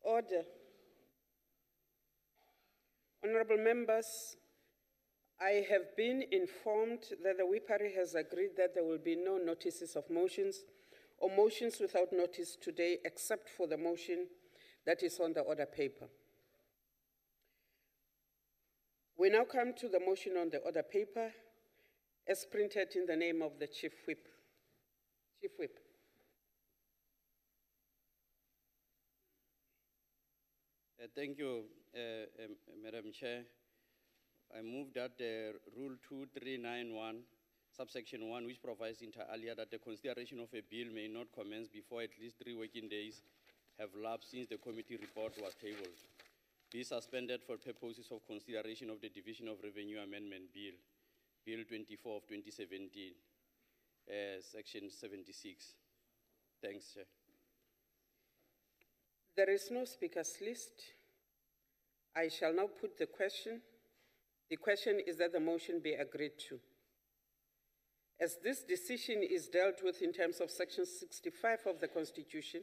Order. Honorable members, I have been informed that the Whipari has agreed that there will be no notices of motions or motions without notice today, except for the motion that is on the order paper. We now come to the motion on the order paper as printed in the name of the Chief Whip. Chief Whip. Thank you, Madam Chair. I move that Rule 2391, subsection 1, which provides inter alia that the consideration of a bill may not commence before at least 3 working days have lapsed since the committee report was tabled, be suspended for purposes of consideration of the Division of Revenue Amendment Bill, Bill 24 of 2017, Section 76. Thanks, Chair. There is no speakers list. I shall now put the question. The question is that the motion be agreed to. As this decision is dealt with in terms of Section 65 of the Constitution,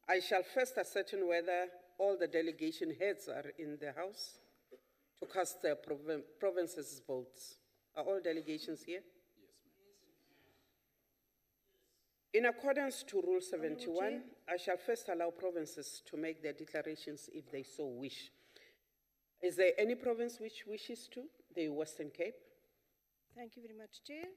I shall first ascertain whether all the delegation heads are in the House to cast their provinces' votes. Are all delegations here? In accordance to Rule 71, I shall first allow provinces to make their declarations if they so wish. Is there any province which wishes to? The Western Cape. Thank you very much, Chair.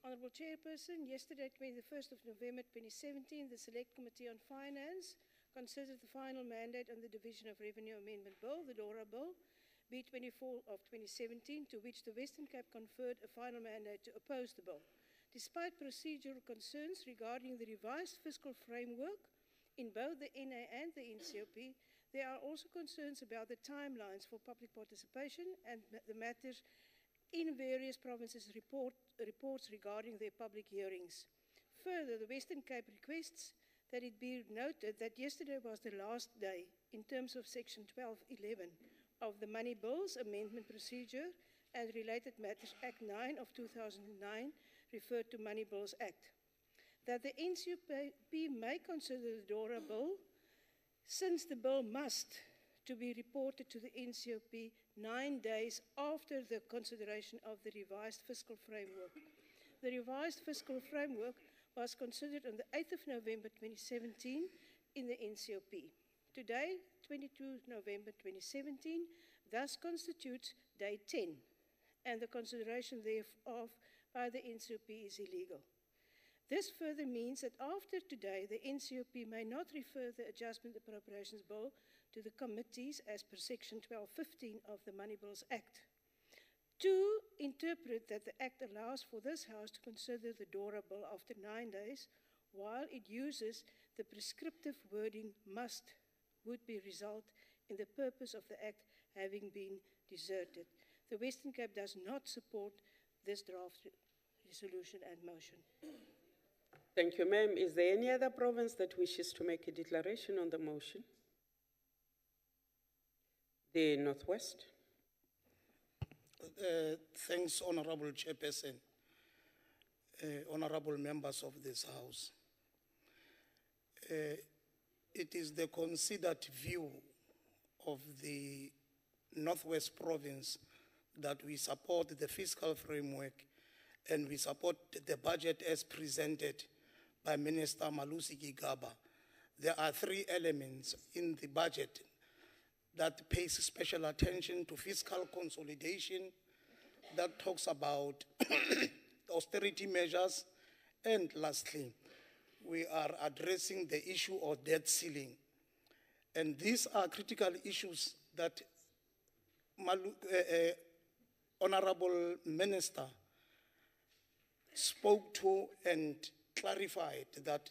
Honourable Chairperson, yesterday, 21st of November 2017, the Select Committee on Finance considered the final mandate on the Division of Revenue Amendment Bill, the DORA Bill, B24 of 2017, to which the Western Cape conferred a final mandate to oppose the bill. Despite procedural concerns regarding the revised fiscal framework in both the NA and the NCOP, there are also concerns about the timelines for public participation and the matters in various provinces' reports regarding their public hearings. Further, the Western Cape requests that it be noted that yesterday was the last day in terms of Section 1211 of the Money Bills Amendment Procedure and Related Matters Act 9 of 2009, referred to Money Bills Act. That the NCOP may consider the DORA Bill, since the bill must to be reported to the NCOP 9 days after the consideration of the revised fiscal framework. The revised fiscal framework was considered on the 8th of November 2017 in the NCOP. Today, 22 November 2017, thus constitutes day 10, and the consideration thereof by the NCOP is illegal. This further means that after today, the NCOP may not refer the Adjustment Appropriations Bill to the committees as per Section 1215 of the Money Bills Act. To interpret that the Act allows for this House to consider the DORA Bill after 9 days, while it uses the prescriptive wording must, would be result in the purpose of the Act having been deserted. The Western Cape does not support this draft resolution and motion. Thank you, ma'am. Is there any other province that wishes to make a declaration on the motion? The Northwest. Thanks, Honorable Chairperson, honorable members of this House. It is the considered view of the Northwest Province that we support the fiscal framework and we support the budget as presented by Minister Malusi Gigaba. There are 3 elements in the budget that pays special attention to fiscal consolidation, that talks about austerity measures, and lastly, we are addressing the issue of debt ceiling. And these are critical issues that Honorable Minister spoke to and clarified that,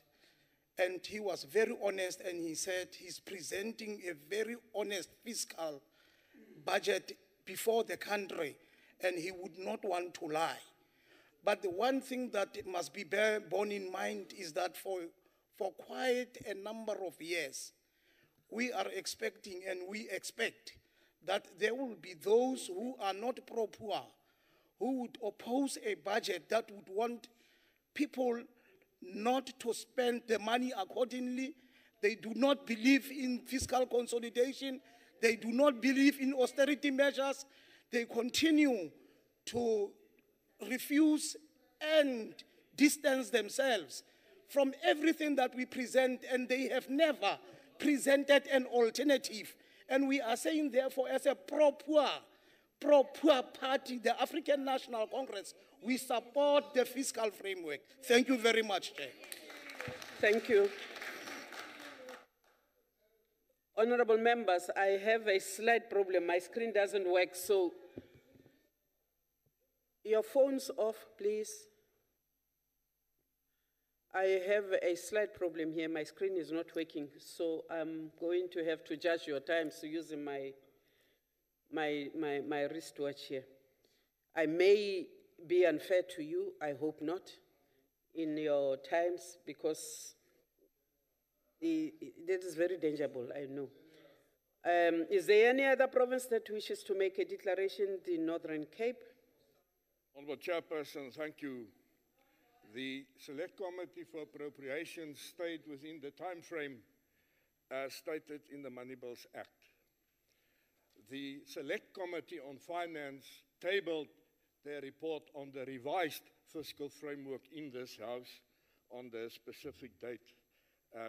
and he was very honest, and he said he's presenting a very honest fiscal budget before the country, and he would not want to lie. But the one thing that must be borne in mind is that for quite a number of years, we are expecting and we expect that there will be those who are not pro-poor, who would oppose a budget that would want people not to spend the money accordingly, They do not believe in fiscal consolidation. They do not believe in austerity measures. They continue to refuse and distance themselves from everything that we present, and they have never presented an alternative. And we are saying, therefore, as a pro-poor party, the African National Congress, we support the fiscal framework. Thank you very much, Chair. Thank you. Honorable members, I have a slight problem. My screen doesn't work, so your phones off, please. I have a slight problem here. My screen is not working, so I'm going to have to judge your times using my wristwatch here. I may be unfair to you, I hope not, in your times, because that is very dangerous, I know. Is there any other province that wishes to make a declaration? The Northern Cape? Honourable Chairperson, thank you. The Select Committee for Appropriations stayed within the time frame as stated in the Money Bills Act. The Select Committee on Finance tabled their report on the revised fiscal framework in this House on the specific date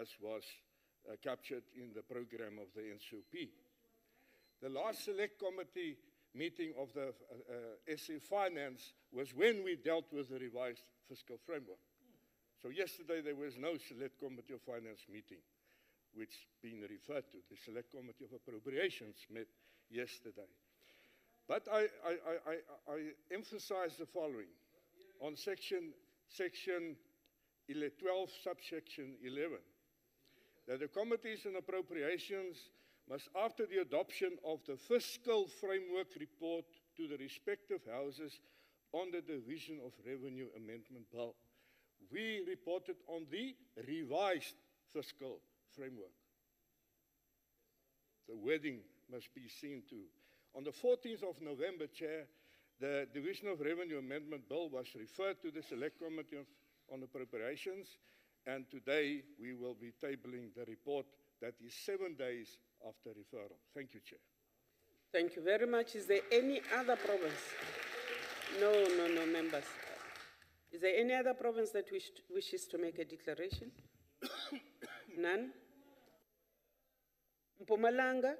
as was captured in the program of the NCOP. The last Select Committee meeting of the SA Finance was when we dealt with the revised fiscal framework. So yesterday there was no Select Committee of Finance meeting, which been referred to. The Select Committee of Appropriations met yesterday. But I emphasize the following. On section 12, subsection 11, that the Committees on Appropriations must, after the adoption of the fiscal framework, report to the respective houses on the Division of Revenue Amendment Bill. We reported on the revised fiscal framework. The wording must be seen to. On the 14th of November, Chair, the Division of Revenue Amendment Bill was referred to the Select Committee on Appropriations, and today we will be tabling the report that is 7 days after referral. Thank you, Chair. Thank you very much. Is there any other province? No, members. Is there any other province that wishes to make a declaration? None? Mpumalanga?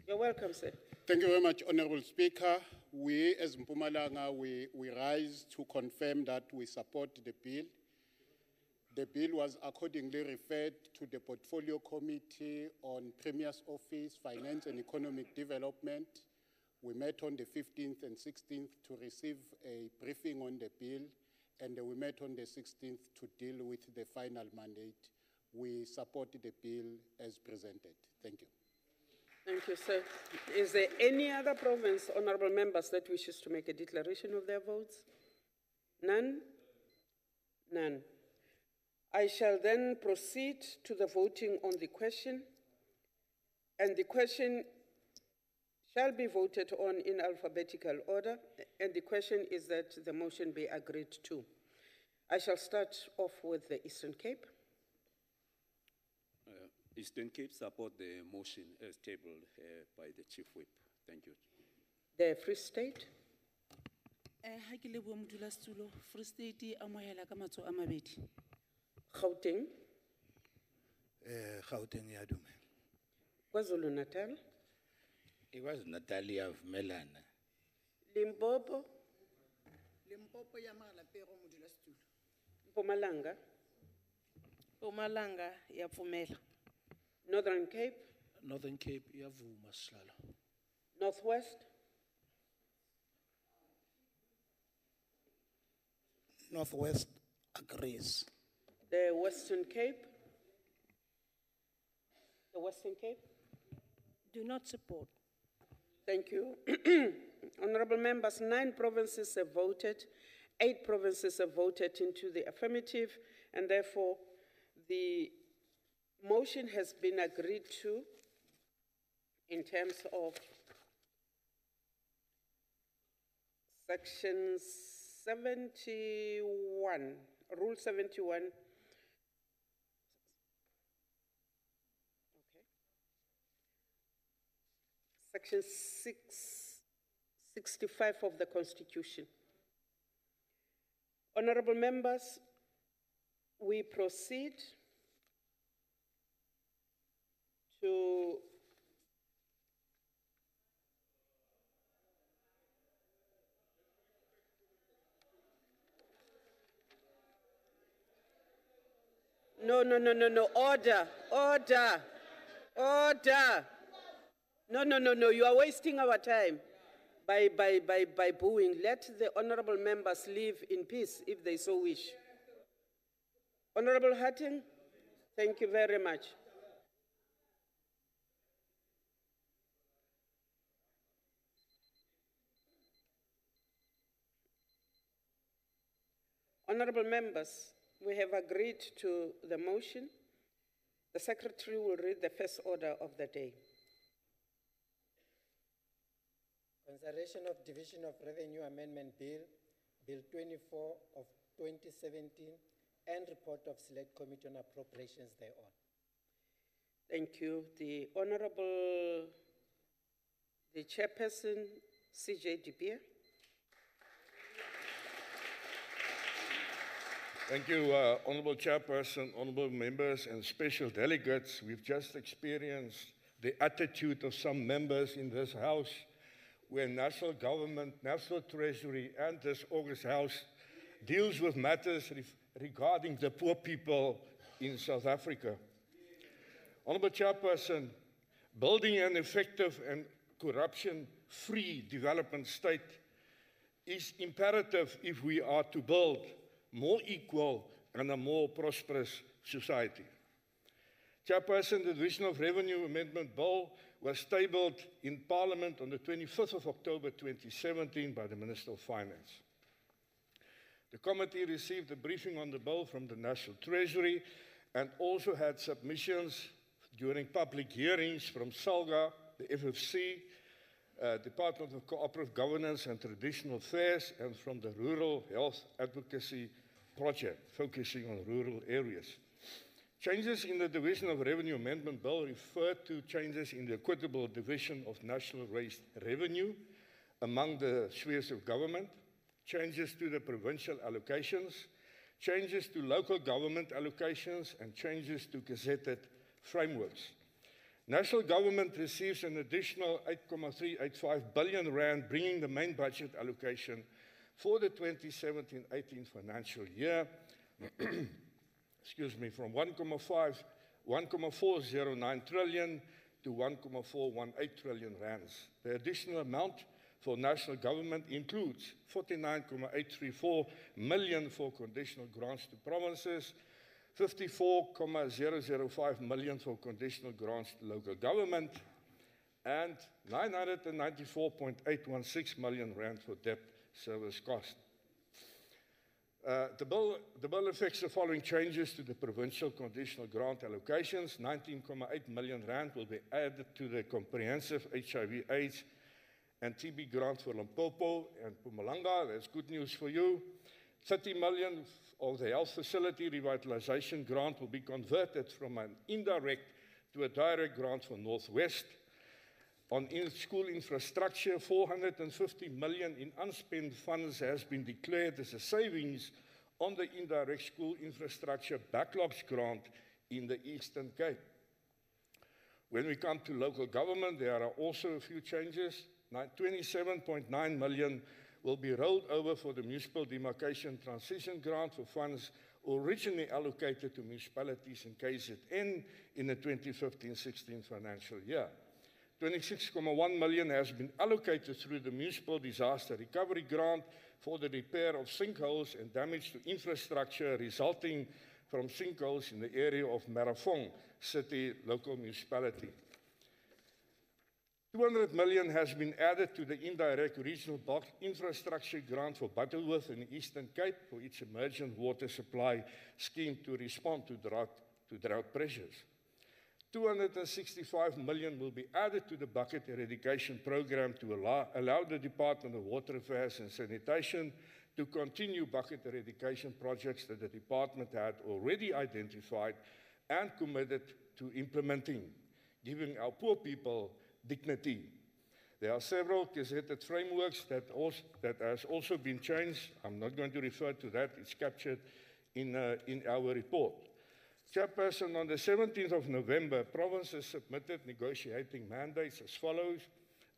You're welcome, sir. Thank you very much, Honorable Speaker. We, as Mpumalanga, we rise to confirm that we support the bill. The bill was accordingly referred to the Portfolio Committee on Premier's Office, Finance and Economic Development. We met on the 15th and 16th to receive a briefing on the bill, and we met on the 16th to deal with the final mandate. We support the bill as presented. Thank you. Thank you, sir. Is there any other province, honorable members, that wishes to make a declaration of their votes? None? None. I shall then proceed to the voting on the question, and the question shall be voted on in alphabetical order, and the question is that the motion be agreed to. I shall start off with the Eastern Cape. Eastern Cape support the motion as tabled by the Chief Whip. Thank you. The Free State. Ha ke leboha modulasetulo, Free State amohela ka matsoho a mabedi. Gauteng. Gauteng ya dumela. KwaZulu Natal. KwaZulu Natal yavumelana. Limpopo. Limpopo ya Malapero modulasetulo. Mpumalanga. Mpumalanga yapfumela. Northern Cape. Northern Cape iyavuma sihlalo. Northwest. Northwest agrees. The Western Cape. The Western Cape. Do not support. Thank you. Honorable members, 9 provinces have voted, 8 provinces have voted into the affirmative, and therefore the motion has been agreed to in terms of section 71, rule 71, Section 665 of the Constitution. Honorable members, we proceed to No, order. No, you are wasting our time by booing. Let the honorable members leave in peace if they so wish. Honorable Hatting, thank you very much. Honorable members, we have agreed to the motion. The Secretary will read the first order of the day. Consideration of Division of Revenue Amendment Bill, Bill 24 of 2017, and report of Select Committee on Appropriations thereon. Thank you. The Honorable, the Chairperson, C.J. De Beer. Thank you, Honorable Chairperson, honorable members and special delegates. We've just experienced the attitude of some members in this House where national government, national treasury, and this August House deals with matters regarding the poor people in South Africa. Honorable Chairperson, building an effective and corruption-free development state is imperative if we are to build more equal and a more prosperous society. Chairperson, the Division of Revenue Amendment Bill was tabled in Parliament on the 25th of October 2017 by the Minister of Finance. The committee received a briefing on the bill from the National Treasury and also had submissions during public hearings from SALGA, the FFC, Department of Cooperative Governance and Traditional Affairs, and from the Rural Health Advocacy Project, focusing on rural areas. Changes in the Division of Revenue Amendment Bill refer to changes in the equitable division of national raised revenue among the spheres of government, changes to the provincial allocations, changes to local government allocations, and changes to gazetted frameworks. National government receives an additional 8.385 billion rand, bringing the main budget allocation for the 2017-18 financial year, excuse me, from 1.409 trillion to 1.418 trillion rands. The additional amount for national government includes 49.834 million for conditional grants to provinces, 54.005 million for conditional grants to local government, and 994.816 million rand for debt service cost. The bill affects the following changes to the provincial conditional grant allocations. 19.8 million rand will be added to the comprehensive HIV/AIDS and TB grant for Limpopo and Mpumalanga. That's good news for you. 30 million of the health facility revitalization grant will be converted from an indirect to a direct grant for Northwest. On school infrastructure, 450 million in unspent funds has been declared as a savings on the indirect school infrastructure backlogs grant in the Eastern Cape. When we come to local government, there are also a few changes. 27.9 million will be rolled over for the municipal demarcation transition grant for funds originally allocated to municipalities in KZN in the 2015-16 financial year. 26.1 million has been allocated through the Municipal Disaster Recovery Grant for the repair of sinkholes and damage to infrastructure resulting from sinkholes in the area of Marafong City local municipality. 200 million has been added to the indirect regional bulk infrastructure grant for Butterworth in the Eastern Cape for its emergent water supply scheme to respond to drought pressures. 265 million will be added to the bucket eradication program to allow the Department of Water Affairs and Sanitation to continue bucket eradication projects that the department had already identified and committed to implementing, giving our poor people dignity. There are several gazetted frameworks that has also been changed. I'm not going to refer to that. It's captured in our report. Chairperson, on the 17th of November, provinces submitted negotiating mandates as follows.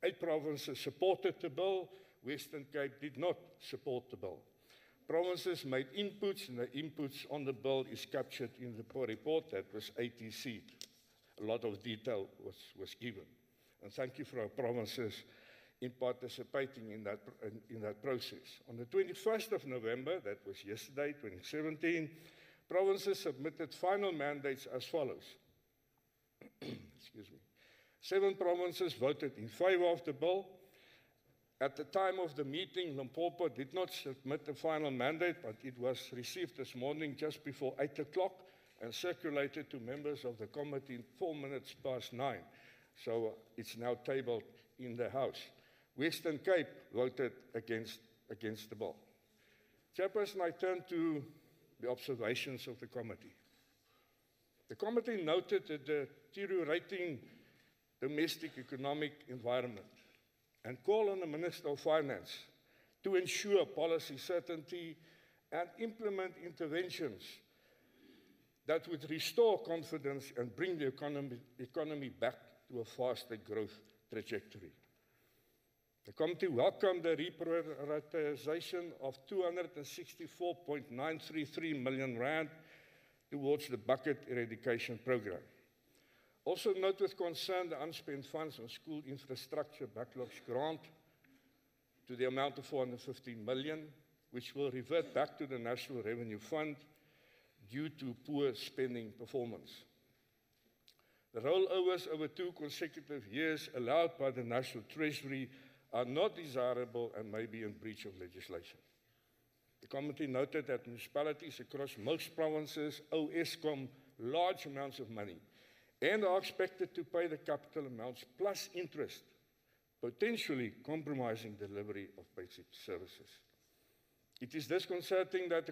8 provinces supported the bill. Western Cape did not support the bill. Provinces made inputs, and the inputs on the bill is captured in the report that was ATC. A lot of detail was given. And thank you for our provinces in participating in that process. On the 21st of November, that was yesterday, 2017, provinces submitted final mandates as follows. Excuse me. 7 provinces voted in favor of the bill. At the time of the meeting, Limpopo did not submit the final mandate, but it was received this morning just before 8 o'clock and circulated to members of the committee 4 minutes past 9. So it's now tabled in the House. Western Cape voted against the bill. Chairperson, I turn to the observations of the committee. The committee noted the deteriorating domestic economic environment and call on the Minister of Finance to ensure policy certainty and implement interventions that would restore confidence and bring the economy back to a faster growth trajectory. The committee welcomed the reprioritization of 264.933 million rand towards the bucket eradication program. Also note with concern the unspent funds on school infrastructure backlogs grant to the amount of 415 million, which will revert back to the National Revenue Fund due to poor spending performance. The rollovers over 2 consecutive years allowed by the National Treasury are not desirable and may be in breach of legislation. The committee noted that municipalities across most provinces owe Eskom large amounts of money and are expected to pay the capital amounts plus interest, potentially compromising delivery of basic services. It is disconcerting that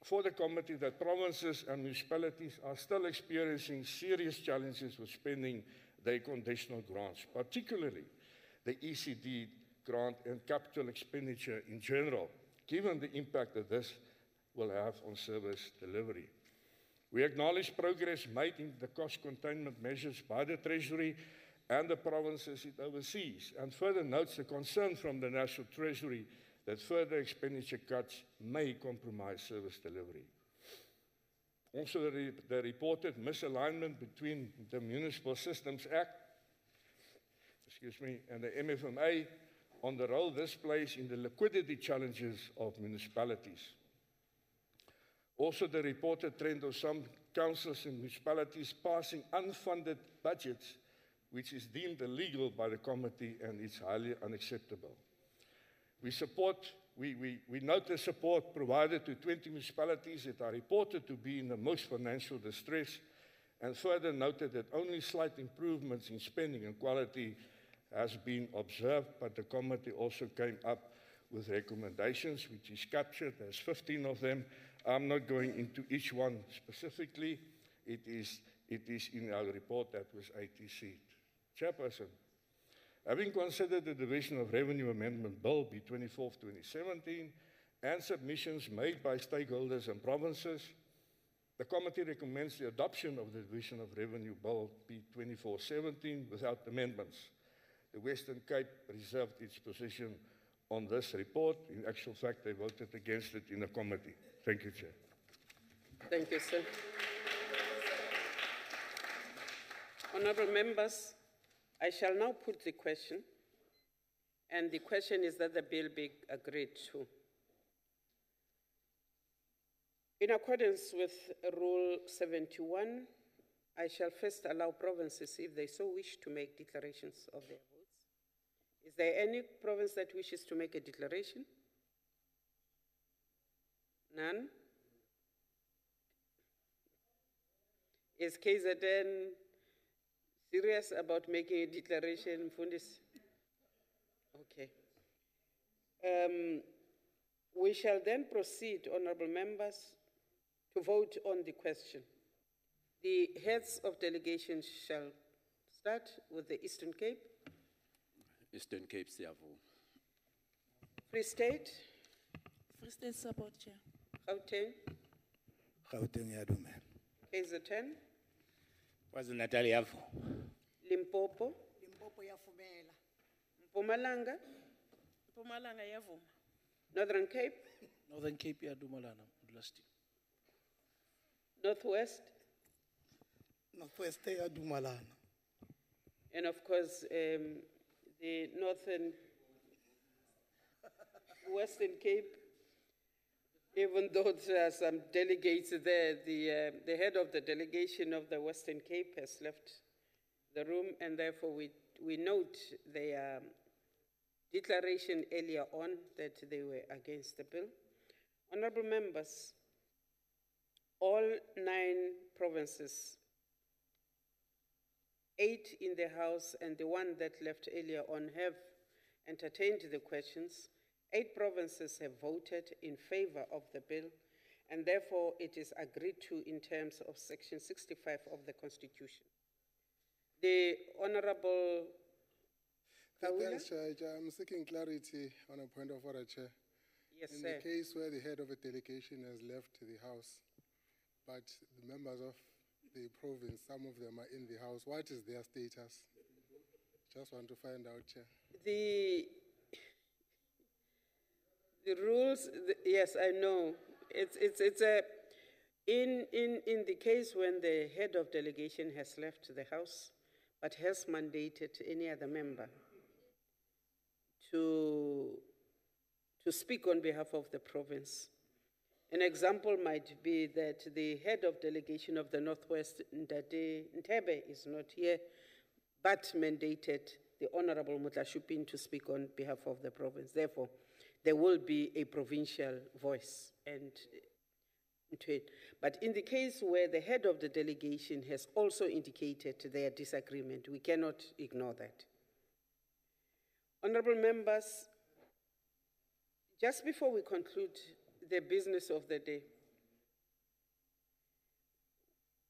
for the committee that provinces and municipalities are still experiencing serious challenges with spending their conditional grants, particularly the ECD grant and capital expenditure in general, given the impact that this will have on service delivery. We acknowledge progress made in the cost containment measures by the Treasury and the provinces it oversees, and further notes the concern from the National Treasury that further expenditure cuts may compromise service delivery. Also, the reported misalignment between the Municipal Systems Act, and the MFMA on the role this plays in the liquidity challenges of municipalities. Also, the reported trend of some councils and municipalities passing unfunded budgets, which is deemed illegal by the committee and is highly unacceptable. We note the support provided to 20 municipalities that are reported to be in the most financial distress, and further noted that only slight improvements in spending and quality has been observed, but the committee also came up with recommendations, which is captured. There's 15 of them. I'm not going into each one specifically. It is in our report that was ATC. Chairperson, having considered the Division of Revenue Amendment Bill B24 of 2017 and submissions made by stakeholders and provinces, the committee recommends the adoption of the Division of Revenue Bill B2417 without amendments. The Western Cape reserved its position on this report. In actual fact, they voted against it in the committee. Thank you, Chair. Thank you, sir. Honourable members, I shall now put the question, and the question is that the bill be agreed to. In accordance with Rule 71, I shall first allow provinces, if they so wish, to make declarations of their votes. Is there any province that wishes to make a declaration? None? Is KZN serious about making a declaration, Mfundis? Okay. We shall then proceed, honourable members, to vote on the question. The heads of delegations shall start with the Eastern Cape. Eastern Cape siyavuma. Free State, Free State support, Chair. Gauteng, Gauteng iyadumela. KZN, KwaZulu-Natal iyavuma. Limpopo, Limpopo yavumela. Mpumalanga, Mpumalanga yavuma. Northern Cape, Northern Cape iyadumalana Mdulasi. Northwest, Northwest yadumalana. and of course, the Northern Western Cape. Even though there are some delegates there, the head of the delegation of the Western Cape has left the room, and therefore we note their declaration earlier on that they were against the bill. Honorable members, all 9 provinces, 8 in the House and the one that left earlier on, have entertained the questions. 8 provinces have voted in favor of the bill, and therefore it is agreed to in terms of Section 65 of the Constitution. The Honorable Kaula? Thanks, Chair. I'm seeking clarity on a point of order, Chair. Yes, In sir. the case where the head of a delegation has left the House, but the members of the province, some of them are in the House, what is their status? Just want to find out, Chair. The rules, yes, I know. It's a, in the case when the head of delegation has left the House, but has mandated any other member to speak on behalf of the province. An example might be that the head of delegation of the Northwest, Ndade Ntebe, is not here, but mandated the Honorable Mutlashupin to speak on behalf of the province. Therefore, there will be a provincial voice into it. But in the case where the head of the delegation has also indicated their disagreement, we cannot ignore that. Honorable members, just before we conclude the business of the day,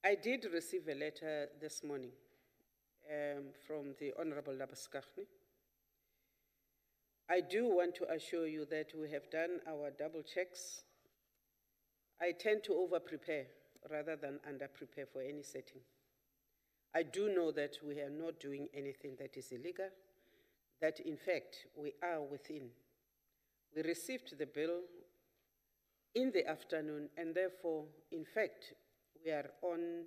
I did receive a letter this morning from the Honorable Labaskachni. I do want to assure you that we have done our double checks. I tend to over-prepare rather than under-prepare for any setting. I do know that we are not doing anything that is illegal, that in fact we are within. We received the bill in the afternoon, and therefore, in fact, we are on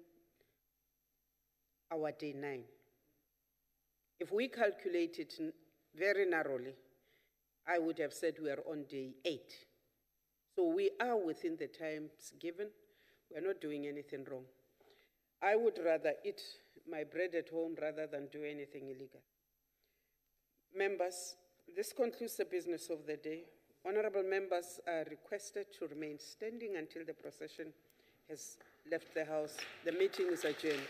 our day 9. If we calculate it very narrowly, I would have said we are on day 8. So we are within the times given. We are not doing anything wrong. I would rather eat my bread at home rather than do anything illegal. Members, this concludes the business of the day. Honorable members are requested to remain standing until the procession has left the House. The meeting is adjourned.